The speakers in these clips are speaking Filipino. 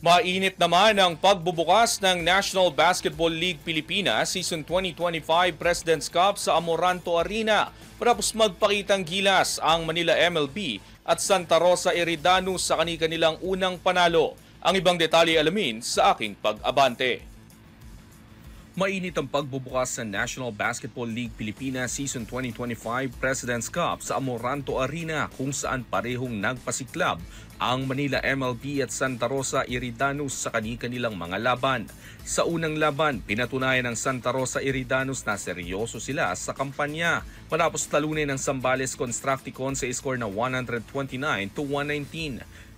Mainit naman ang pagbubukas ng National Basketball League Pilipinas Season 2025 President's Cup sa Amoranto Arena matapos magpakitang gilas ang Manila MLB at Santa Rosa Eridanus sa kani-kanilang unang panalo. Ang ibang detalye alamin sa aking pag-abante. Mainit ang pagbubukas sa National Basketball League Pilipinas Season 2025 President's Cup sa Amoranto Arena kung saan parehong nagpasiklab ang Manila MLB at Santa Rosa Eridanus sa kani-kanilang mga laban. Sa unang laban, pinatunayan ng Santa Rosa Eridanus na seryoso sila sa kampanya matapos talunin ng Zambales Constructicon sa score na 129-119.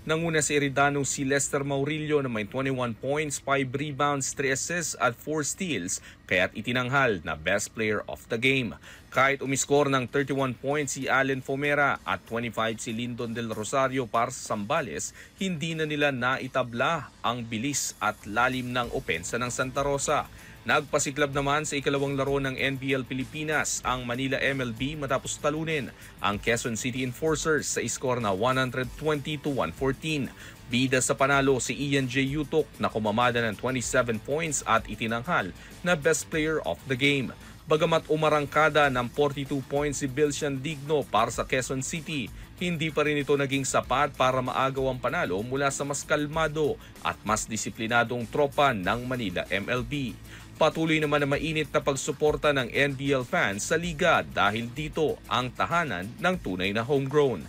Nanguna si Eridanus si Lester Maurillo na may 21 points, 5 rebounds, 3 assists at 4 steals kaya't itinanghal na best player of the game. Kahit umiskor ng 31 points si Allen Fomera at 25 si Lyndon Del Rosario para sa Zambales, hindi na nila naitabla ang bilis at lalim ng opensa ng Santa Rosa. Nagpasiklab naman sa ikalawang laro ng NBL Pilipinas ang Manila MLB matapos talunin ang Quezon City Enforcers sa iskor na 120-114. Bida sa panalo si Ian J. Yutok na kumamada ng 27 points at itinanghal na best player of the game. Bagamat umarangkada ng 42 points si Bilsian Digno para sa Quezon City, hindi pa rin ito naging sapat para maagaw ang panalo mula sa mas kalmado at mas disiplinadong tropa ng Manila MLB. Patuloy naman na mainit na pagsuporta ng NBL fans sa liga dahil dito ang tahanan ng tunay na homegrown.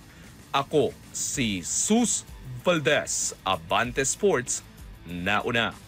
Ako si Sus Valdez, Abante Sports, nauna.